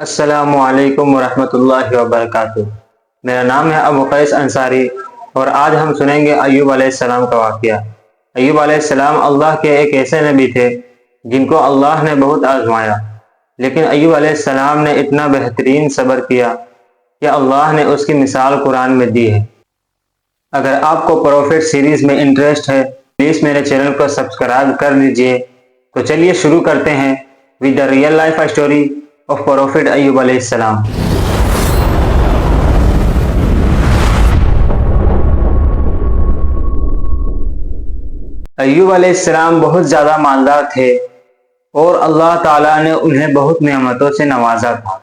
السلام علیکم ورحمۃ اللہ وبرکاتہ۔ میرا نام ہے ابو قیس انصاری اور آج ہم سنیں گے ایوب علیہ السلام کا واقعہ۔ ایوب علیہ السلام اللہ کے ایک ایسے نبی تھے جن کو اللہ نے بہت آزمایا، لیکن ایوب علیہ السلام نے اتنا بہترین صبر کیا کہ اللہ نے اس کی مثال قرآن میں دی ہے۔ اگر آپ کو پروفٹ سیریز میں انٹرسٹ ہے پلیز میرے چینل کو سبسکرائب کر لیجئے۔ تو چلیے شروع کرتے ہیں with the real life story of Prophet Ayub علیہ السلام۔ ایوب علیہ السلام بہت زیادہ مالدار تھے اور اللہ تعالیٰ نے انہیں بہت نعمتوں سے نوازا تھا،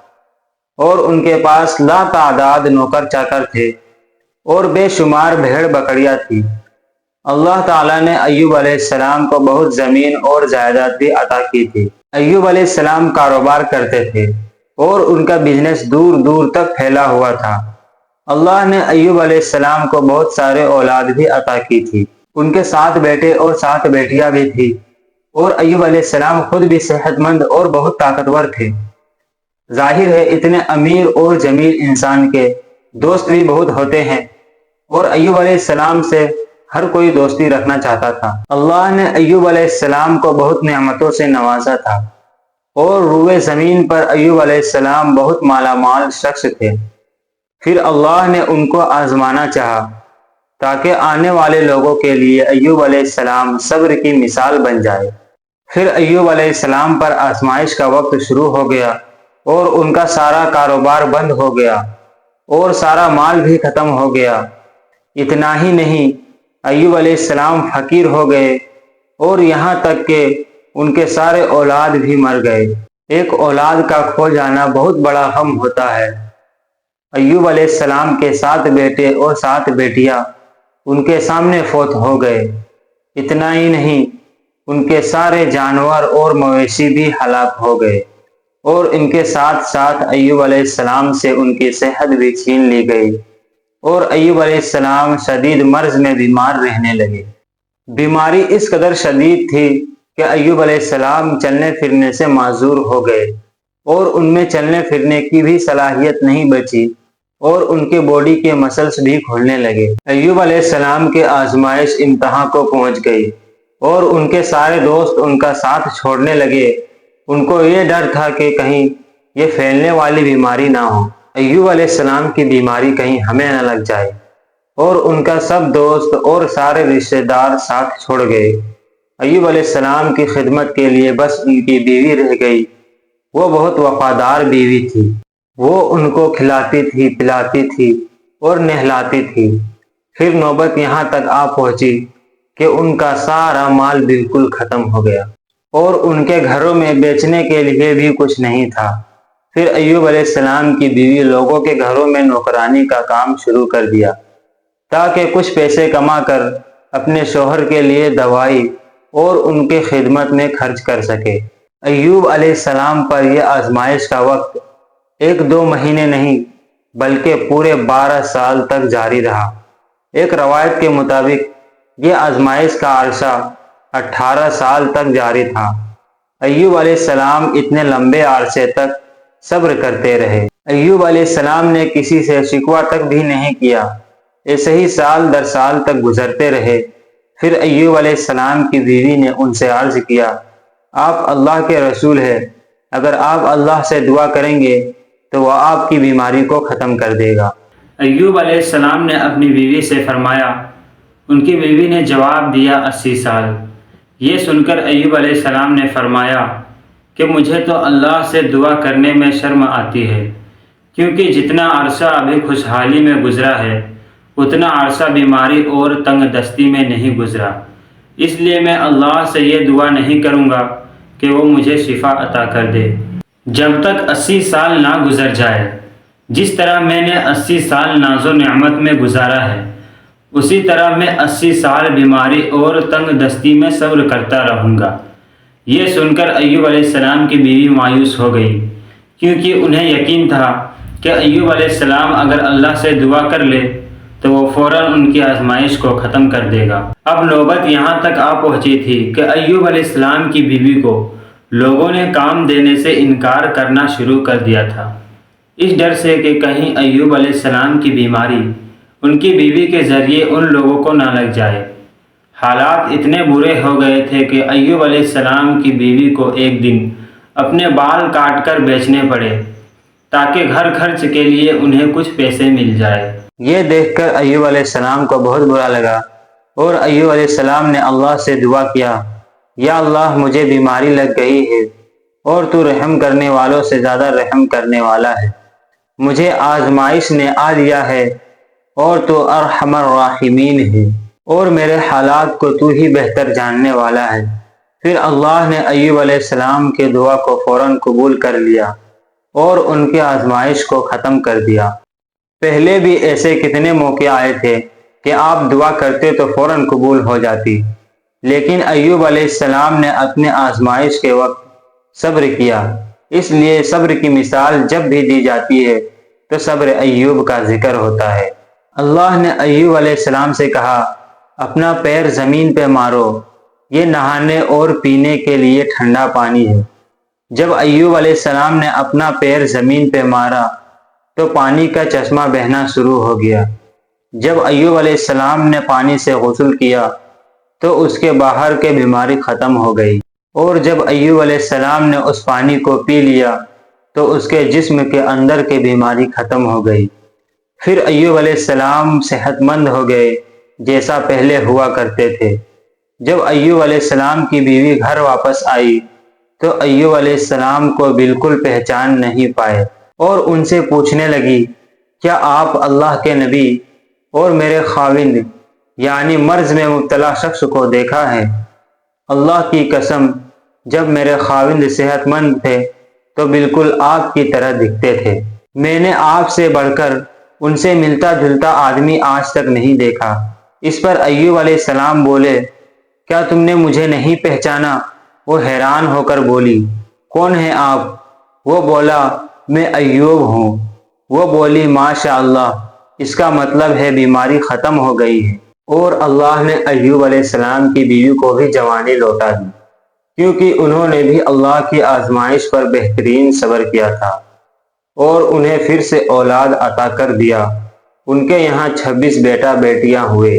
اور ان کے پاس لا تعداد نوکر چاکر تھے اور بے شمار بھیڑ بکریاں تھی۔ اللہ تعالیٰ نے ایوب علیہ السلام کو بہت زمین اور جائیداد بھی عطا کی تھی۔ ایوب علیہ السلام کاروبار کرتے تھے اور ان کا بزنس دور دور تک پھیلا ہوا تھا۔ اللہ نے ایوب علیہ السلام کو بہت سارے اولاد بھی عطا کی تھی۔ ان کے 7 بیٹے اور 7 بیٹیاں بھی تھی، اور ایوب علیہ السلام خود بھی صحت مند اور بہت طاقتور تھے۔ ظاہر ہے اتنے امیر اور جمیل انسان کے دوست بھی بہت ہوتے ہیں، اور ایوب علیہ السلام سے ہر کوئی دوستی رکھنا چاہتا تھا۔ اللہ نے ایوب علیہ السلام کو بہت نعمتوں سے نوازا تھا، اور روئے زمین پر ایوب علیہ السلام بہت مالا مال شخص تھے۔ پھر اللہ نے ان کو آزمانا چاہا تاکہ آنے والے لوگوں کے لیے ایوب علیہ السلام صبر کی مثال بن جائے۔ پھر ایوب علیہ السلام پر آزمائش کا وقت شروع ہو گیا اور ان کا سارا کاروبار بند ہو گیا اور سارا مال بھی ختم ہو گیا۔ اتنا ہی نہیں، ایوب علیہ السلام فقیر ہو گئے اور یہاں تک کہ ان کے سارے اولاد بھی مر گئے۔ ایک اولاد کا کھو جانا بہت بڑا غم ہوتا ہے۔ ایوب علیہ السلام کے 7 بیٹے اور 7 بیٹیاں ان کے سامنے فوت ہو گئے۔ اتنا ہی نہیں، ان کے سارے جانور اور مویشی بھی ہلاک ہو گئے، اور ان کے ساتھ ساتھ ایوب علیہ السلام سے ان کی صحت بھی چھین لی گئی، اور ایوب علیہ السلام شدید مرض میں بیمار رہنے لگے۔ بیماری اس قدر شدید تھی کہ ایوب علیہ السلام چلنے پھرنے سے معذور ہو گئے، اور ان میں چلنے پھرنے کی بھی صلاحیت نہیں بچی، اور ان کے باڈی کے مسلز بھی کھلنے لگے۔ ایوب علیہ السلام کے آزمائش انتہا کو پہنچ گئی، اور ان کے سارے دوست ان کا ساتھ چھوڑنے لگے۔ ان کو یہ ڈر تھا کہ کہیں یہ پھیلنے والی بیماری نہ ہو، ایوب علیہ السلام کی بیماری کہیں ہمیں نہ لگ جائے، اور ان کا سب دوست اور سارے رشتہ دار ساتھ چھوڑ گئے۔ ایوب علیہ السلام کی خدمت کے لیے بس ان کی بیوی رہ گئی۔ وہ بہت وفادار بیوی تھی، وہ ان کو کھلاتی تھی، پلاتی تھی اور نہلاتی تھی۔ پھر نوبت یہاں تک آ پہنچی کہ ان کا سارا مال بالکل ختم ہو گیا، اور ان کے گھروں میں بیچنے کے لیے بھی کچھ نہیں تھا۔ پھر ایوب علیہ السلام کی بیوی لوگوں کے گھروں میں نوکرانی کا کام شروع کر دیا تاکہ کچھ پیسے کما کر اپنے شوہر کے لیے دوائی اور ان کے خدمت میں خرچ کر سکے۔ ایوب علیہ السلام پر یہ آزمائش کا وقت 1-2 مہینے نہیں بلکہ پورے 12 سال تک جاری رہا۔ ایک روایت کے مطابق یہ آزمائش کا عرصہ 18 سال تک جاری تھا۔ ایوب علیہ السلام اتنے لمبے عرصے تک صبر کرتے رہے۔ ایوب علیہ السلام نے کسی سے شکوہ تک بھی نہیں کیا۔ ایسے ہی سال در سال تک گزرتے رہے۔ پھر ایوب علیہ السلام کی بیوی نے ان سے عرض کیا، آپ اللہ کے رسول ہیں، اگر آپ اللہ سے دعا کریں گے تو وہ آپ کی بیماری کو ختم کر دے گا۔ ایوب علیہ السلام نے اپنی بیوی سے فرمایا۔ ان کی بیوی نے جواب دیا 80 سال۔ یہ سن کر ایوب علیہ السلام نے فرمایا کہ مجھے تو اللہ سے دعا کرنے میں شرم آتی ہے، کیونکہ جتنا عرصہ ابھی خوشحالی میں گزرا ہے اتنا عرصہ بیماری اور تنگ دستی میں نہیں گزرا، اس لیے میں اللہ سے یہ دعا نہیں کروں گا کہ وہ مجھے شفا عطا کر دے جب تک 80 سال نہ گزر جائے۔ جس طرح میں نے 80 سال ناز و نعمت میں گزارا ہے، اسی طرح میں 80 سال بیماری اور تنگ دستی میں صبر کرتا رہوں گا۔ یہ سن کر ایوب علیہ السلام کی بیوی مایوس ہو گئی، کیونکہ انہیں یقین تھا کہ ایوب علیہ السلام اگر اللہ سے دعا کر لے تو وہ فوراً ان کی آزمائش کو ختم کر دے گا۔ اب نوبت یہاں تک آ پہنچی تھی کہ ایوب علیہ السلام کی بیوی کو لوگوں نے کام دینے سے انکار کرنا شروع کر دیا تھا، اس ڈر سے کہ کہیں ایوب علیہ السلام کی بیماری ان کی بیوی کے ذریعے ان لوگوں کو نہ لگ جائے۔ حالات اتنے برے ہو گئے تھے کہ ایوب علیہ السلام کی بیوی کو ایک دن اپنے بال کاٹ کر بیچنے پڑے تاکہ گھر خرچ کے لیے انہیں کچھ پیسے مل جائے۔ یہ دیکھ کر ایوب علیہ السلام کو بہت برا لگا اور ایوب علیہ السلام نے اللہ سے دعا کیا، یا اللہ مجھے بیماری لگ گئی ہے اور تو رحم کرنے والوں سے زیادہ رحم کرنے والا ہے، مجھے آزمائش نے آ لیا ہے اور تو ارحم الراحمین ہے اور میرے حالات کو تو ہی بہتر جاننے والا ہے۔ پھر اللہ نے ایوب علیہ السلام کے دعا کو فوراً قبول کر لیا اور ان کی آزمائش کو ختم کر دیا۔ پہلے بھی ایسے کتنے موقع آئے تھے کہ آپ دعا کرتے تو فوراً قبول ہو جاتی، لیکن ایوب علیہ السلام نے اپنے آزمائش کے وقت صبر کیا، اس لیے صبر کی مثال جب بھی دی جاتی ہے تو صبر ایوب کا ذکر ہوتا ہے۔ اللہ نے ایوب علیہ السلام سے کہا، اپنا پیر زمین پہ مارو، یہ نہانے اور پینے کے لیے ٹھنڈا پانی ہے۔ جب ایوب علیہ السلام نے اپنا پیر زمین پہ مارا تو پانی کا چشمہ بہنا شروع ہو گیا۔ جب ایوب علیہ السلام نے پانی سے غسل کیا تو اس کے باہر کے بیماری ختم ہو گئی، اور جب ایوب علیہ السلام نے اس پانی کو پی لیا تو اس کے جسم کے اندر کی بیماری ختم ہو گئی۔ پھر ایوب علیہ السلام صحت مند ہو گئے جیسا پہلے ہوا کرتے تھے۔ جب ایوب علیہ السلام کی بیوی گھر واپس آئی تو ایوب علیہ السلام کو بالکل پہچان نہیں پائے اور ان سے پوچھنے لگی، کیا آپ اللہ کے نبی اور میرے خاوند یعنی مرض میں مبتلا شخص کو دیکھا ہے؟ اللہ کی قسم، جب میرے خاوند صحت مند تھے تو بالکل آپ کی طرح دکھتے تھے، میں نے آپ سے بڑھ کر ان سے ملتا جلتا آدمی آج تک نہیں دیکھا۔ اس پر ایوب علیہ السلام بولے، کیا تم نے مجھے نہیں پہچانا؟ وہ حیران ہو کر بولی، کون ہیں آپ؟ وہ بولا، میں ایوب ہوں۔ وہ بولی، ماشاء اللہ، اس کا مطلب ہے بیماری ختم ہو گئی ہے۔ اور اللہ نے ایوب علیہ السلام کی بیوی کو بھی جوانی لوٹا دی، کیونکہ انہوں نے بھی اللہ کی آزمائش پر بہترین صبر کیا تھا اور انہیں پھر سے اولاد عطا کر دیا۔ ان کے یہاں 26 بیٹا بیٹیاں ہوئے۔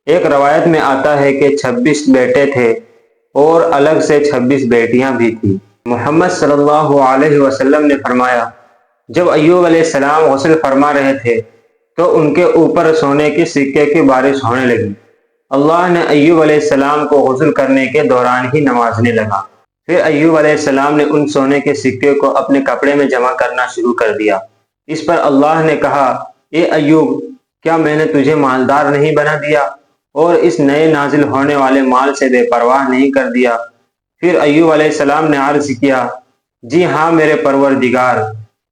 ایک روایت میں آتا ہے کہ 26 بیٹے تھے اور الگ سے 26 بیٹیاں بھی تھیں۔ محمد صلی اللہ علیہ وسلم نے فرمایا، جب ایوب علیہ السلام غسل فرما رہے تھے تو ان کے اوپر سونے کی سکے کی بارش ہونے لگی۔ اللہ نے ایوب علیہ السلام کو غسل کرنے کے دوران ہی نوازنے لگا۔ پھر ایوب علیہ السلام نے ان سونے کے سکے کو اپنے کپڑے میں جمع کرنا شروع کر دیا۔ اس پر اللہ نے کہا، اے ایوب، کیا میں نے تجھے مالدار نہیں بنا دیا اور اس نئے نازل ہونے والے مال سے بے پرواہ نہیں کر دیا؟ پھر ایوب علیہ السلام نے عرض کیا، جی ہاں میرے پروردگار،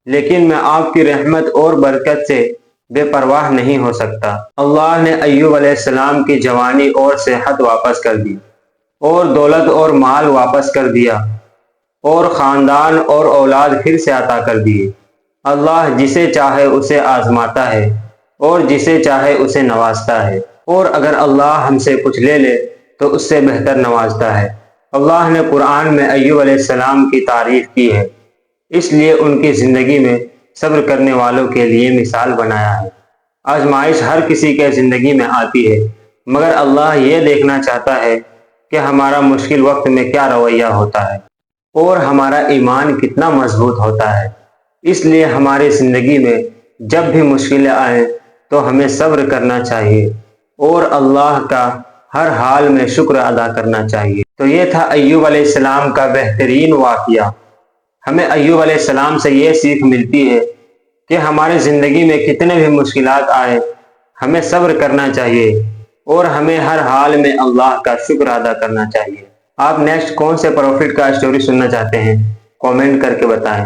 لیکن میں آپ کی رحمت اور برکت سے بے پرواہ نہیں ہو سکتا۔ اللہ نے ایوب علیہ السلام کی جوانی اور صحت واپس کر دی اور دولت اور مال واپس کر دیا اور خاندان اور اولاد پھر سے عطا کر دیے۔ اللہ جسے چاہے اسے آزماتا ہے اور جسے چاہے اسے نوازتا ہے، اور اگر اللہ ہم سے کچھ لے لے تو اس سے بہتر نوازتا ہے۔ اللہ نے قرآن میں ایوب علیہ السلام کی تعریف کی ہے، اس لیے ان کی زندگی میں صبر کرنے والوں کے لیے مثال بنایا ہے۔ آزمائش ہر کسی کے زندگی میں آتی ہے، مگر اللہ یہ دیکھنا چاہتا ہے کہ ہمارا مشکل وقت میں کیا رویہ ہوتا ہے اور ہمارا ایمان کتنا مضبوط ہوتا ہے۔ اس لیے ہماری زندگی میں جب بھی مشکلیں آئیں تو ہمیں صبر کرنا چاہیے اور اللہ کا ہر حال میں شکر ادا کرنا چاہیے۔ تو یہ تھا ایوب علیہ السلام کا بہترین واقعہ۔ ہمیں ایوب علیہ السلام سے یہ سیکھ ملتی ہے کہ ہماری زندگی میں کتنے بھی مشکلات آئے ہمیں صبر کرنا چاہیے اور ہمیں ہر حال میں اللہ کا شکر ادا کرنا چاہیے۔ آپ نیکسٹ کون سے پروفٹ کا اسٹوری سننا چاہتے ہیں؟ کامنٹ کر کے بتائیں۔